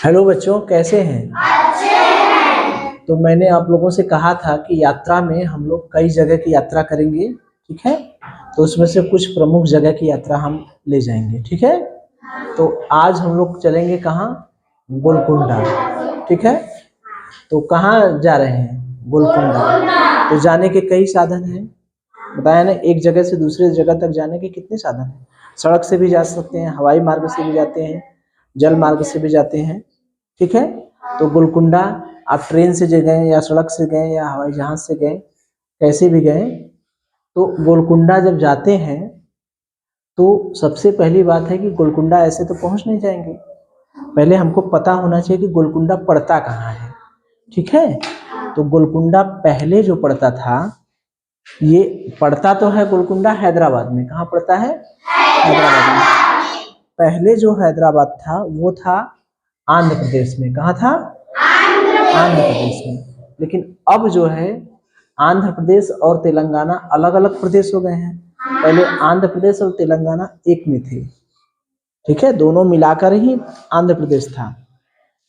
Hello बच्चों, कैसे हैं? अच्छे हैं। तो मैंने आप लोगों से कहा था कि यात्रा में हम लोग कई जगह की यात्रा करेंगे, ठीक है? तो उसमें से कुछ प्रमुख जगह की यात्रा हम ले जाएंगे, ठीक है? तो आज हम लोग चलेंगे कहाँ? गोलकुंडा, ठीक है? तो कहाँ जा रहे हैं? गोलकुंडा। तो जाने के कई साधन हैं, बताया ना। एक जगह से दूसरे जगह तक जाने के कितने साधन हैं? सड़क से भी जा सकते हैं, हवाई मार्ग से भी जाते हैं, जल मार्ग से भी जाते हैं, ठीक है? तो गोलकुंडा आप ट्रेन से गए या सड़क से गए या हवाई जहाज से गए, कैसे भी गए, तो गोलकुंडा जब जाते हैं तो सबसे पहली बात है कि गोलकुंडा ऐसे तो पहुंच नहीं जाएंगे। पहले हमको पता होना चाहिए कि गोलकुंडा पड़ता कहाँ है, ठीक है? तो गोलकुंडा पहले जो पड़ता था, ये पड़ता तो है गोलकुंडा हैदराबाद में। कहाँ पड़ता है? हैदराबाद में। पहले जो हैदराबाद था वो था आंध्र प्रदेश में। कहाँ था? आंध्र प्रदेश में। लेकिन अब जो है आंध्र प्रदेश और तेलंगाना अलग अलग प्रदेश हो गए हैं। पहले आंध्र प्रदेश और तेलंगाना एक में थे, ठीक है? दोनों मिलाकर ही आंध्र प्रदेश था,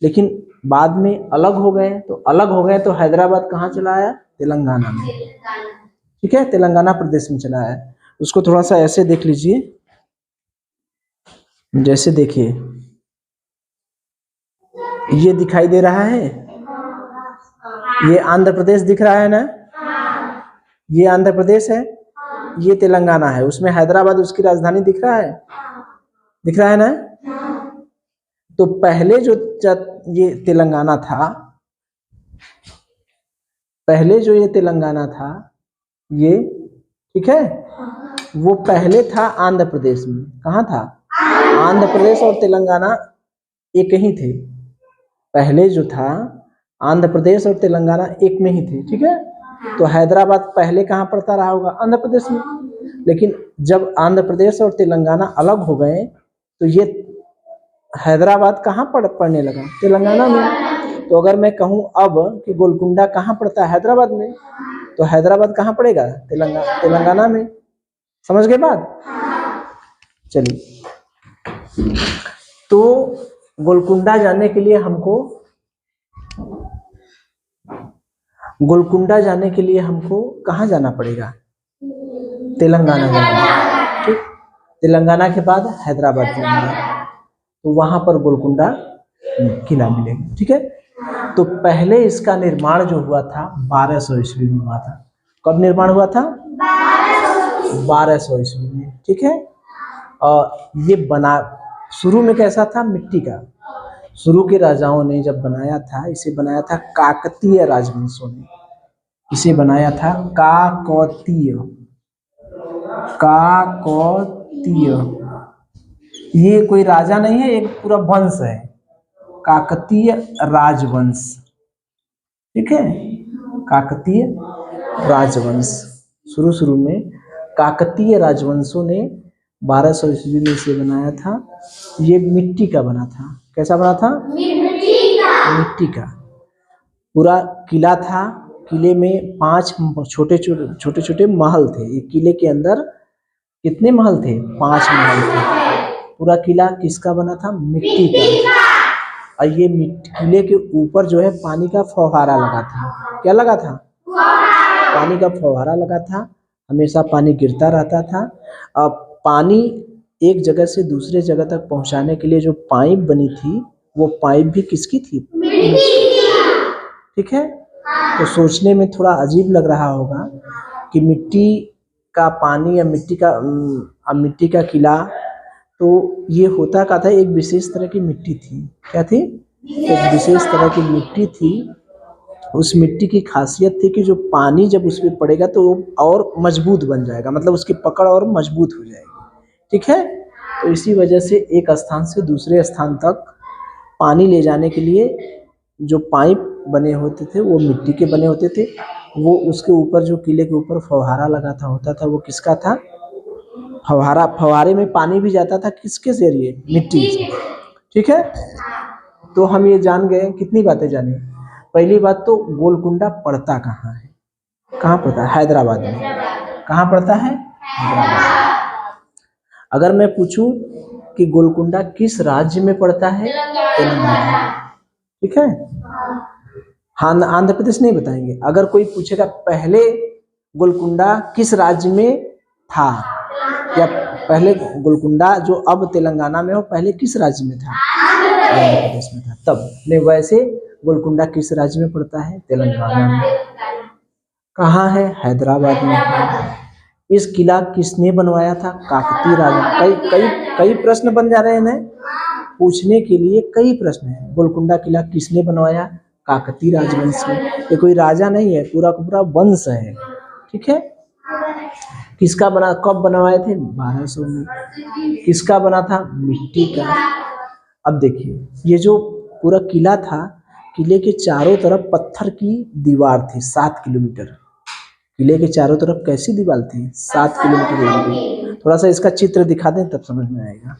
लेकिन बाद में अलग हो गए। तो अलग हो गए तो हैदराबाद कहाँ चला आया? तेलंगाना में, ठीक है? तेलंगाना प्रदेश में चला आया। उसको थोड़ा सा ऐसे देख लीजिए, जैसे देखिए ये दिखाई दे रहा है, ये आंध्र प्रदेश दिख रहा है ना, ये आंध्र प्रदेश है, ये तेलंगाना है। उसमें हैदराबाद उसकी राजधानी दिख रहा है, दिख रहा है ना? तो पहले जो ये तेलंगाना था, पहले जो ये तेलंगाना था ये, ठीक है, वो पहले था आंध्र प्रदेश में। कहाँ था? आंध्र प्रदेश और तेलंगाना एक ही थे। पहले जो था आंध्र प्रदेश और तेलंगाना एक में ही थे, ठीक है? तो हैदराबाद पहले कहाँ पड़ता रहा होगा? आंध्र प्रदेश में। लेकिन जब आंध्र प्रदेश और तेलंगाना अलग हो गए तो ये हैदराबाद कहाँ पड़ने लगा? तेलंगाना में। तो अगर मैं कहूँ अब कि गोलकुंडा कहाँ पड़ता है? हैदराबाद में, तो हैदराबाद कहाँ पड़ेगा? तेलंगाना में। समझ गए बात? चलिए, तो गोलकुंडा जाने के लिए हमको कहाँ जाना पड़ेगा? तेलंगाना जाना, ठीक? तेलंगाना के बाद हैदराबाद जाएंगे तो वहां पर गोलकुंडा किला मिलेगा, ठीक है? तो पहले इसका निर्माण जो हुआ था 1200 ईस्वी में हुआ था। कब निर्माण हुआ था? 1200 ईस्वी में, ठीक है? और ये बना शुरू में कैसा था? मिट्टी का। शुरू के राजाओं ने जब बनाया था, इसे बनाया था काकतीय राजवंशों ने। इसे बनाया था काकतीय, काकतीय। ये कोई राजा नहीं है, एक पूरा वंश है, काकतीय राजवंश, ठीक है? काकतीय राजवंश। शुरू में काकतीय राजवंशों ने 1200 ईस्वी में इसे बनाया था। ये मिट्टी का बना था। कैसा बना था? मिट्टी का पूरा किला था। किले में 5 छोटे छोटे महल थे। एक किले के अंदर कितने महल थे? 5 महल थे। पूरा किला किसका बना था? मिट्टी का। और ये किले के ऊपर जो है पानी का फव्वारा लगा था। क्या लगा था? पानी का फव्वारा लगा था। हमेशा पानी गिरता रहता था। अब पानी एक जगह से दूसरे जगह तक पहुंचाने के लिए जो पाइप बनी थी, वो पाइप भी किसकी थी? ठीक है? तो सोचने में थोड़ा अजीब लग रहा होगा कि मिट्टी का पानी या मिट्टी का किला, तो ये होता क्या था? एक विशेष तरह की मिट्टी थी। क्या थी? एक विशेष तरह की मिट्टी थी। उस मिट्टी की खासियत थी कि जो पानी जब उस पर पड़ेगा तो और मजबूत बन जाएगा, मतलब उसकी पकड़ और मजबूत हो जाएगी, ठीक है? तो इसी वजह से एक स्थान से दूसरे स्थान तक पानी ले जाने के लिए जो पाइप बने होते थे वो मिट्टी के बने होते थे। वो उसके ऊपर जो किले के ऊपर फव्वारा लगा था होता था, वो किसका था? फव्वारे में पानी भी जाता था किसके जरिए? मिट्टी से, ठीक है? तो हम ये जान गए, कितनी बातें जानी। पहली बात तो गोलकुंडा पड़ता कहाँ है? कहाँ पड़ता है? हैदराबाद में। कहाँ पड़ता है? हैदराबाद। अगर मैं पूछूं कि गोलकुंडा किस राज्य में पड़ता है? तेलंगाना। ठीक है, हाँ आंध्र प्रदेश नहीं बताएंगे। अगर कोई पूछेगा पहले गोलकुंडा किस राज्य में था, या पहले गोलकुंडा जो अब तेलंगाना में हो पहले किस राज्य में था? आंध्र प्रदेश में था। तब ने वैसे गोलकुंडा किस राज्य में पड़ता है? तेलंगाना में। कहाँ है? हैदराबाद में है। इस किला किसने बनवाया था? काकतीय राजा। कई कई कई प्रश्न बन जा रहे हैं ना पूछने के लिए, कई प्रश्न हैं। गोलकुंडा किला किसने बनवाया? काकतीय राजवंश में। ये कोई राजा नहीं है, पूरा का पूरा वंश है। ठीक है, किसका बना, कब बनवाए थे? 1200 में। किसका बना था? मिट्टी का। अब देखिए ये जो पूरा किला था, किले के चारों तरफ पत्थर की दीवार थी 7 किलोमीटर। किले के चारों तरफ कैसी दीवार थी? 7 किलोमीटर लंबी। थोड़ा सा इसका चित्र दिखा दें तब समझ में आएगा।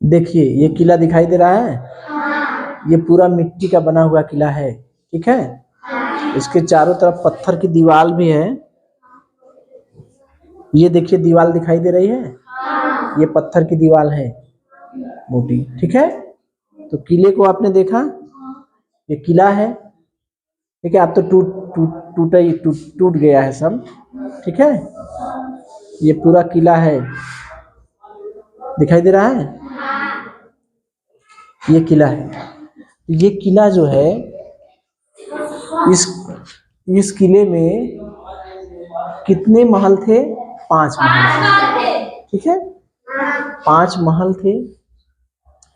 देखिए ये किला दिखाई दे रहा है, ये पूरा मिट्टी का बना हुआ किला है। ठीक है, इसके चारों तरफ पत्थर की दीवार भी है। ये देखिए दीवार दिखाई दे रही है, ये पत्थर की दीवार है मोटी। ठीक है, तो किले को आपने देखा, ये किला है। ठीक है, अब तो टूट गया है सब। ठीक है, ये पूरा किला है, दिखाई दे रहा है, ये किला है। ये किला जो है, इस किले में कितने महल थे? 5 महल थे। ठीक है, 5 महल थे।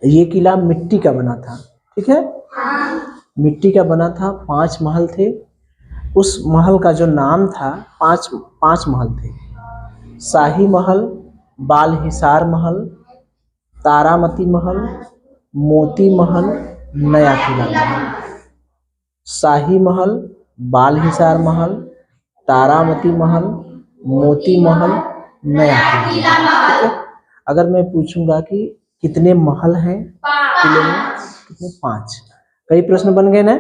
ये किला मिट्टी का बना था। ठीक है, मिट्टी का बना था, 5 महल थे। उस महल का जो नाम था, 5 महल थे। शाही महल, बाल हिसार महल, तारामती महल, मोती महल, नया किला महल। शाही महल, बाल हिसार महल, तारामती महल, मोती महल, नया किला। ठीक है, अगर मैं पूछूंगा कि कितने महल हैं किले में, कितने? 5। कई प्रश्न बन गए ना।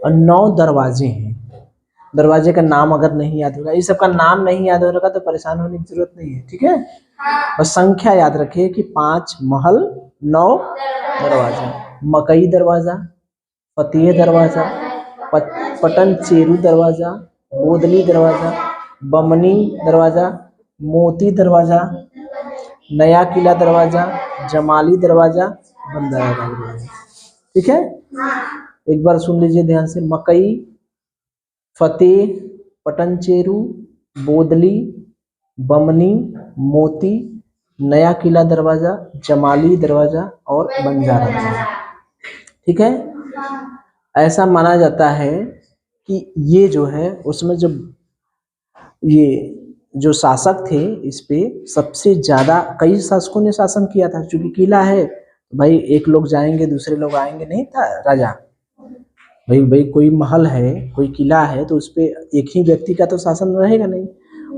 और 9 दरवाजे हैं। दरवाजे का नाम अगर नहीं याद होगा, इस सब का नाम नहीं याद होगा तो परेशान होने की जरूरत नहीं है। ठीक है, बस संख्या याद रखिए कि 5 महल 9 दरवाजा। मकई दरवाजा, फतेह दरवाजा, पटन चेरू दरवाजा, बोदली दरवाजा, बमनी दरवाजा, मोती दरवाजा, नया किला दरवाजा, जमाली दरवाजा, बंदारा दरवाजा। ठीक है, एक बार सुन लीजिए ध्यान से। मकई, फतेह, पटनचेरू, बोदली, बमनी, मोती, नया किला दरवाजा, जमाली दरवाजा और बंजारा दरवाजा। ठीक है, ऐसा माना जाता है कि ये जो है उसमें जब ये जो शासक थे इस पे सबसे ज्यादा कई शासकों ने शासन किया था। क्योंकि किला है भाई, एक लोग जाएंगे दूसरे लोग आएंगे, नहीं था राजा। भाई कोई महल है, कोई किला है, तो उस पे एक ही व्यक्ति का तो शासन रहेगा नहीं।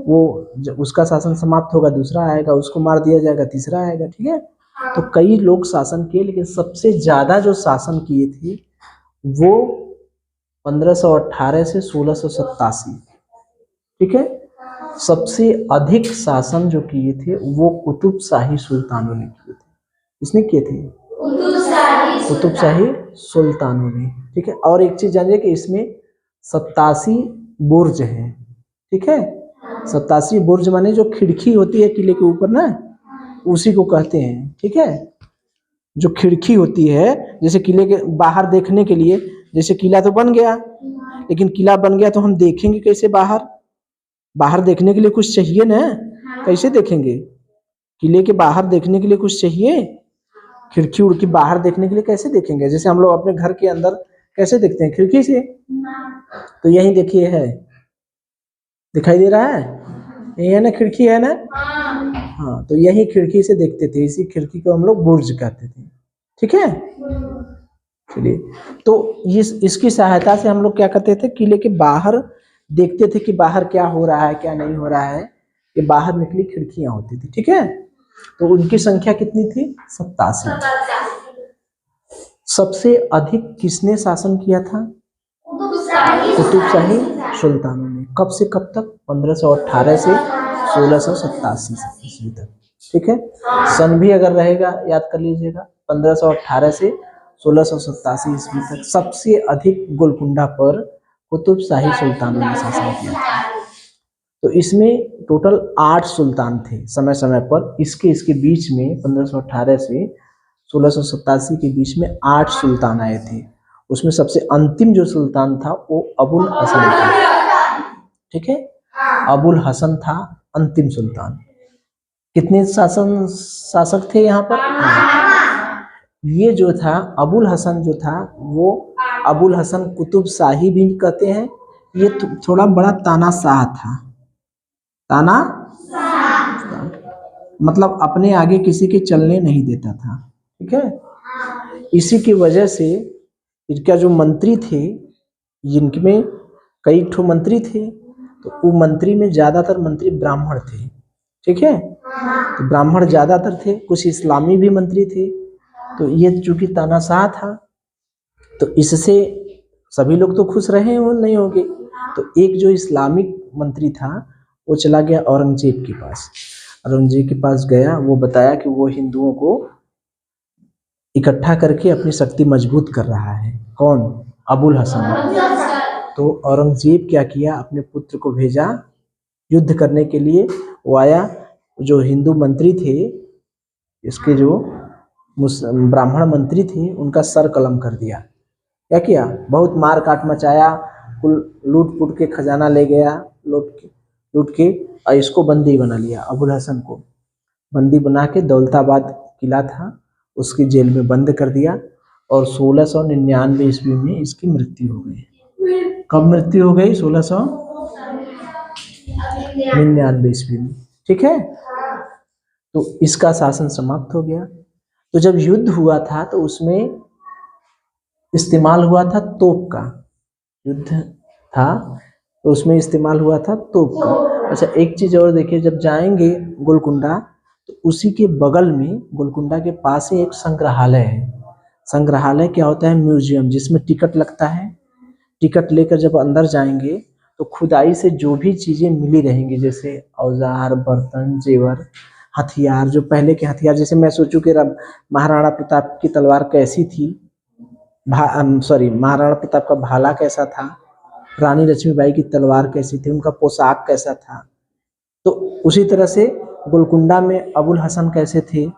वो जब उसका शासन समाप्त होगा दूसरा आएगा, उसको मार दिया जाएगा तीसरा आएगा। ठीक है, तो कई लोग शासन किए, लेकिन सबसे ज्यादा जो शासन किए थे वो 1518 से 1687। ठीक है, सबसे अधिक शासन जो किए थे वो कुतुब शाही सुल्तानों ने किए थे। किसने किए थे? कुतुब शाही सुल्तानों ने। ठीक है, और एक चीज जानिए कि इसमें 87 बुर्ज हैं। ठीक है, 87 बुर्ज माने जो खिड़की होती है किले के ऊपर ना, उसी को कहते हैं। ठीक है, जो खिड़की होती है, जैसे किले के बाहर देखने के लिए, जैसे किला तो बन गया, लेकिन किला बन गया तो हम देखेंगे कैसे? बाहर देखने के लिए कुछ चाहिए ना, कैसे देखेंगे? किले के बाहर देखने के लिए कुछ चाहिए, खिड़की उड़की बाहर देखने के लिए कैसे देखेंगे? जैसे हम लोग अपने घर के अंदर कैसे देखते हैं? खिड़की से। तो यही देखिए है, दिखाई दे रहा है, यही है ना, खिड़की है ना। हाँ, तो यही खिड़की से देखते थे, इसी खिड़की को हम लोग बुर्ज कहते थे। ठीक है, चलिए, तो इसकी सहायता से हम लोग क्या करते थे? किले के बाहर देखते थे कि बाहर क्या हो रहा है क्या नहीं हो रहा है। ये बाहर निकली खिड़कियां होती थी। ठीक है, तो उनकी संख्या कितनी थी? 87। सबसे अधिक किसने शासन किया था? कुतुब शाही सुल्तानों ने। कब से कब तक? 1518 से 1687 ईस्वी तक। ठीक है। सन भी अगर रहेगा याद कर लीजिएगा, 1518 से 1687 ईस्वी तक सबसे अधिक गोलकुंडा पर कुतुब शाही सुल्तानों ने शासन किया था। तो इसमें टोटल 8 सुल्तान थे समय समय पर। इसके बीच में 1518 से 1687 के बीच में 8 सुल्तान आए थे। उसमें सबसे अंतिम जो सुल्तान था वो अबुल हसन था, ठीक है। अबुल हसन था अंतिम सुल्तान। कितने शासक थे यहाँ पर? ये जो था अबुल हसन जो था वो अबुल हसन कुतुब शाही भी कहते हैं। ये थोड़ा बड़ा तानाशाह था। ताना मतलब अपने आगे किसी के चलने नहीं देता था, ठीक है। इसी की वजह से इनका जो मंत्री थे, जिनमें कई ठो मंत्री थे, तो वो मंत्री में ज्यादातर मंत्री ब्राह्मण थे, ठीक है। तो ब्राह्मण ज्यादातर थे, कुछ इस्लामी भी मंत्री थे। तो ये चूंकि तानाशाह था तो इससे सभी लोग तो खुश रहे हो नहीं होंगे। तो एक जो इस्लामिक मंत्री था वो चला गया औरंगजेब के पास। औरंगजेब के पास गया, वो बताया कि वो हिंदुओं को इकट्ठा करके अपनी शक्ति मजबूत कर रहा है। कौन? अबुल हसन। तो औरंगजेब क्या किया, अपने पुत्र को भेजा युद्ध करने के लिए। वो आया, जो हिंदू मंत्री थे, इसके जो ब्राह्मण मंत्री थे, उनका सर कलम कर दिया। क्या किया? बहुत मार काट मचाया, लूट पुट के खजाना ले गया, लूट के और इसको बंदी बना लिया। अबुल हसन को बंदी बना के दौलताबाद किला था उसकी जेल में बंद कर दिया। और 1699 ईस्वी में इसकी मृत्यु हो गई। कब मृत्यु हो गई? 1699 ईस्वी में, ठीक है। तो इसका शासन समाप्त हो गया। तो जब युद्ध हुआ था तो उसमें इस्तेमाल हुआ था तोप का। युद्ध था तो उसमें इस्तेमाल हुआ था तोप का। अच्छा, एक चीज और देखिए, जब जाएंगे गोलकुंडा तो उसी के बगल में, गोलकुंडा के पास ही एक संग्रहालय है। संग्रहालय क्या होता है? म्यूजियम, जिसमें टिकट लगता है। टिकट लेकर जब अंदर जाएंगे तो खुदाई से जो भी चीजें मिली रहेंगी, जैसे औजार, बर्तन, जेवर, हथियार, जो पहले के हथियार, जैसे मैं सोचूं कि महाराणा प्रताप की तलवार कैसी थी, महाराणा प्रताप का भाला कैसा था, रानी लक्ष्मीबाई की तलवार कैसी थी, उनका पोशाक कैसा था, तो उसी तरह से गोलकुंडा में अबुल हसन कैसे थे,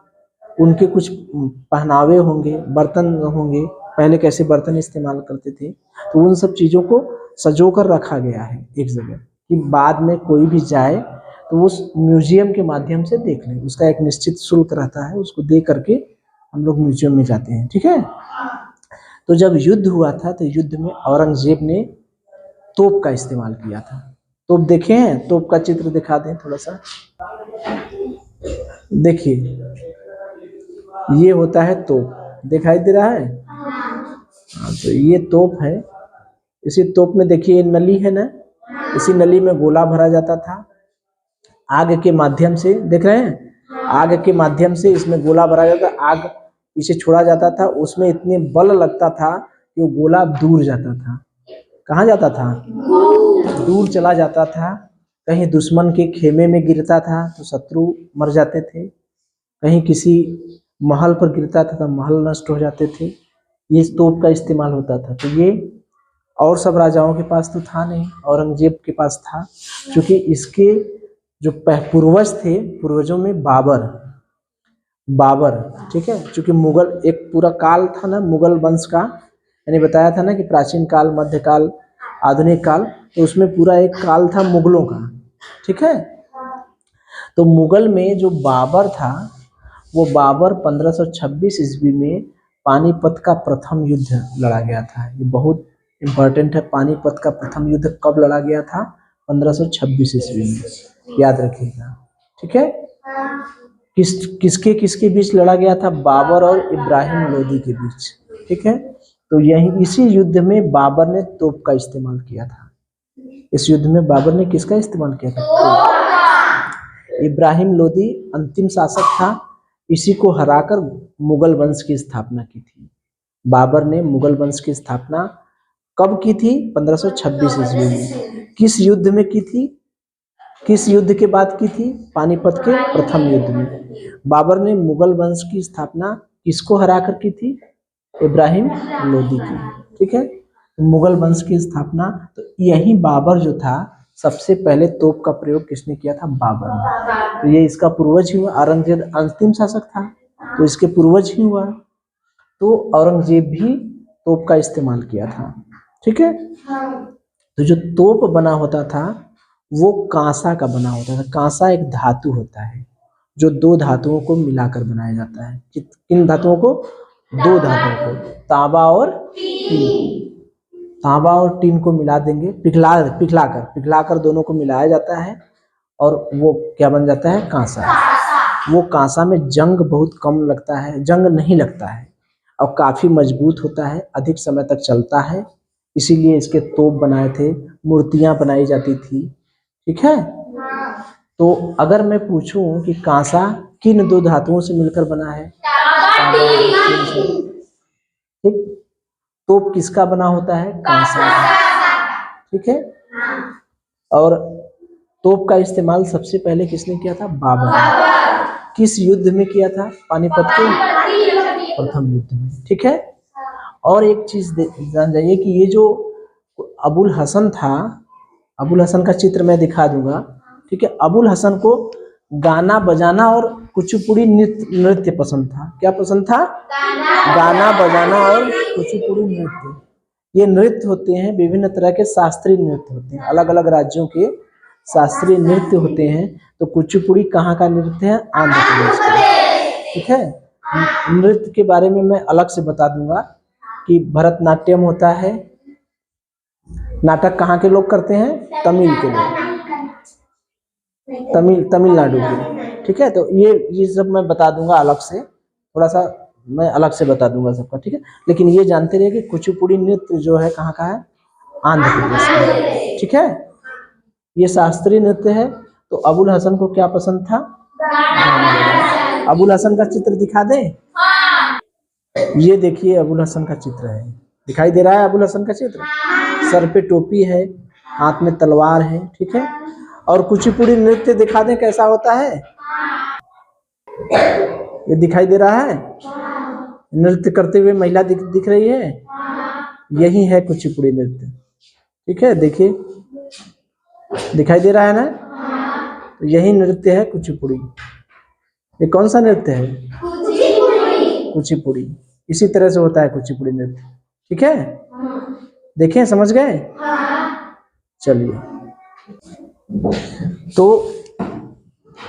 उनके कुछ पहनावे होंगे, बर्तन होंगे, पहले कैसे बर्तन इस्तेमाल करते थे। तो उन सब चीज़ों को सजो कर रखा गया है एक जगह, कि बाद में कोई भी जाए तो उस म्यूजियम के माध्यम से देख ले। उसका एक निश्चित शुल्क रहता है, उसको दे करके हम लोग म्यूजियम में जाते हैं, ठीक है। तो जब युद्ध हुआ था तो युद्ध में औरंगजेब ने तोप का इस्तेमाल किया था। तोप देखे हैं? तोप का चित्र दिखा दें थोड़ा सा। देखिए, ये होता है तोप, दिखाई दे रहा है? हाँ, तो ये तोप है। इसी तोप में देखिए नली है ना, इसी नली में गोला भरा जाता था। आग के माध्यम से, देख रहे हैं, आग के माध्यम से इसमें गोला भरा जाता, आग पीछे छोड़ा जाता था। उसमें इतने बल लगता था कि वो गोला दूर जाता था। कहाँ जाता था? दूर चला जाता था। कहीं दुश्मन के खेमे में गिरता था तो शत्रु मर जाते थे, कहीं किसी महल पर गिरता था तो महल नष्ट हो जाते थे। ये तोप का इस्तेमाल होता था। तो ये और सब राजाओं के पास तो था नहीं, औरंगजेब के पास था। क्योंकि इसके जो पूर्वज थे, पूर्वजों में बाबर, ठीक है, क्योंकि मुगल एक पूरा काल था ना मुगल वंश का, मैंने बताया था ना कि प्राचीन काल, मध्यकाल, आधुनिक काल, तो उसमें पूरा एक काल था मुगलों का, ठीक है। तो मुगल में जो बाबर था, वो बाबर 1526 ईस्वी में पानीपत का प्रथम युद्ध लड़ा गया था। ये बहुत इंपॉर्टेंट है। पानीपत का प्रथम युद्ध कब लड़ा गया था? 1526 ईस्वी में, याद रखिएगा, ठीक है। किसके बीच लड़ा गया था? बाबर और इब्राहिम लोदी के बीच, ठीक है। तो यही इसी युद्ध में बाबर ने तोप का इस्तेमाल किया था। इस युद्ध में बाबर ने किसका इस्तेमाल किया था? इब्राहिम लोदी अंतिम शासक था। इसी को हराकर मुगल वंश की स्थापना की थी। बाबर ने मुगल वंश की स्थापना कब की थी? 1526 ईस्वी में। किस युद्ध में की थी? किस युद्ध के बाद की थी? पानीपत के प्रथम युद्ध में। बाबर ने मुगल वंश की स्थापना किसको हरा कर की थी? इब्राहिम लोदी की। ठीक है, मुगल वंश की स्थापना, तो यही बाबर जो था, सबसे पहले तोप का प्रयोग किसने किया था? बाबर ने। तो ये इसका पूर्वज ही हुआ। औरंगजेब अंतिम शासक था, तो इसके पूर्वज ही हुआ। तो औरंगजेब भी तोप का इस्तेमाल किया था। ठीक है, तो जो तोप बना होता था वो कांसा का बना होता था। कांसा एक धातु होता है जो दो धातुओं को मिलाकर बनाया जाता है। किन धातुओं को? दो धातुओं को, तांबा और टीन। तांबा और टीन को मिला देंगे, पिघलाकर दोनों को मिलाया जाता है और वो क्या बन जाता है? कांसा। वो कांसा में जंग बहुत कम लगता है, जंग नहीं लगता है, और काफी मजबूत होता है, अधिक समय तक चलता है। इसीलिए इसके तोप बनाए थे, मूर्तियां बनाई जाती थी। ठीक है, तो अगर मैं पूछूं कि कांसा किन दो धातुओं से मिलकर बना है? ठीक, तोप किसका बना होता है? कांसा का। ठीक है, और तोप का इस्तेमाल सबसे पहले किसने किया था? बाबर ने। किस युद्ध में किया था? पानीपत के प्रथम युद्ध में। ठीक है, और एक चीज जान जाइए कि ये जो अबुल हसन था, अबुल हसन का चित्र मैं दिखा दूंगा। ठीक है, अबुल हसन को गाना बजाना और कुचिपुड़ी नृत्य पसंद था। क्या पसंद था? गाना बजाना और कुचिपुड़ी नृत्य। ये नृत्य होते हैं, विभिन्न तरह के शास्त्रीय नृत्य होते हैं, अलग अलग राज्यों के शास्त्रीय नृत्य होते हैं। तो कुचिपुड़ी कहाँ का नृत्य है? आंध्र प्रदेश का। ठीक है, नृत्य के बारे में मैं अलग से बता दूंगा कि भरतनाट्यम होता है। नाटक कहाँ के लोग करते हैं? तमिल के लोग, तमिलनाडु के। ठीक है, तो ये सब मैं बता दूंगा अलग से, थोड़ा सा मैं अलग से बता दूंगा सबका। ठीक है, लेकिन ये जानते रहिए कि कुचिपुड़ी नृत्य जो है कहाँ का है? आंध्र प्रदेश का। ठीक है, ये शास्त्रीय नृत्य है। तो अबुल हसन को क्या पसंद था? अबुल हसन का चित्र दिखा दे। ये देखिए अबुल हसन का चित्र है, दिखाई दे रहा है अबुल हसन का चित्र? सर पे टोपी है, हाथ में तलवार है। ठीक है, और कुचिपुड़ी नृत्य दिखा दें कैसा होता है? ये दिखाई दे रहा है? नृत्य करते हुए महिला दिख रही है, यही है कुचिपुड़ी नृत्य। ठीक है, देखिए दिखाई दे रहा है ना? तो यही नृत्य है कुचिपुड़ी। ये कौन सा नृत्य है? कुचिपुड़ी। इसी तरह से होता है कुचिपुड़ी नृत्य। ठीक है, देखें, समझ गए? चलिए, तो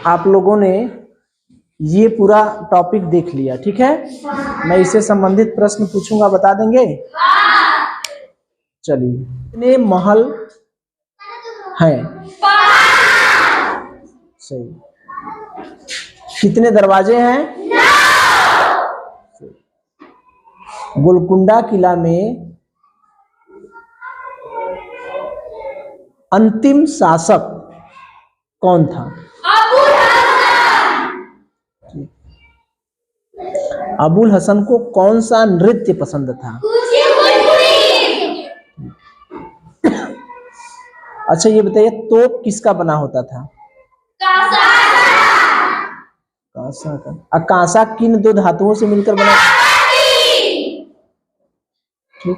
आप लोगों ने ये पूरा टॉपिक देख लिया। ठीक है, मैं इससे संबंधित प्रश्न पूछूंगा, बता देंगे? चलिए, कितने महल हैं? सही। कितने दरवाजे हैं? गोलकुंडा किला में अंतिम शासक कौन था? अबुल हसन को कौन सा नृत्य पसंद था? अच्छा ये बताइए, तोप किसका बना होता था? कांसा का। कांसा किन दो धातुओं से मिलकर बना? ठीक,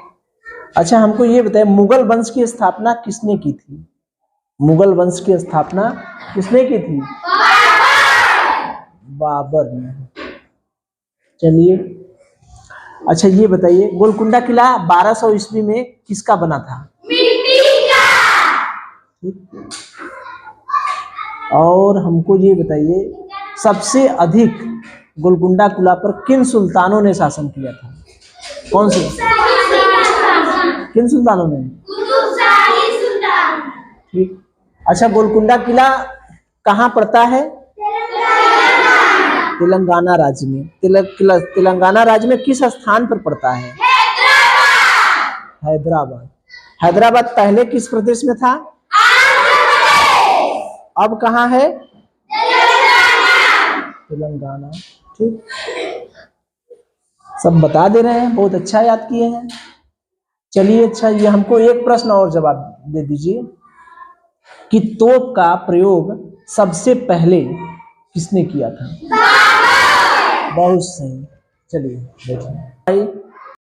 अच्छा हमको ये बताइए, मुगल वंश की स्थापना किसने की थी? मुगल वंश की स्थापना किसने की थी? बाबर ने। चलिए, अच्छा ये बताइए, गोलकुंडा किला 1200 ईस्वी में किसका बना था? और हमको ये बताइए, सबसे अधिक गोलकुंडा किला पर किन सुल्तानों ने शासन किया था? कौन से? किन सुल्तानों ने? ठीक, अच्छा गोलकुंडा किला कहाँ पड़ता है? तेलंगाना राज्य में। तेलंगाना राज्य में किस स्थान पर पड़ता है? हैदराबाद। हैदराबाद पहले किस प्रदेश में था? अब कहाँ है? तेलंगाना। ठीक, सब बता दे रहे हैं, बहुत अच्छा याद किए हैं। चलिए, अच्छा ये हमको एक प्रश्न और जवाब दे दीजिए। कि तोप का प्रयोग सबसे पहले किसने किया था? बहुत सही। चलिए देखिए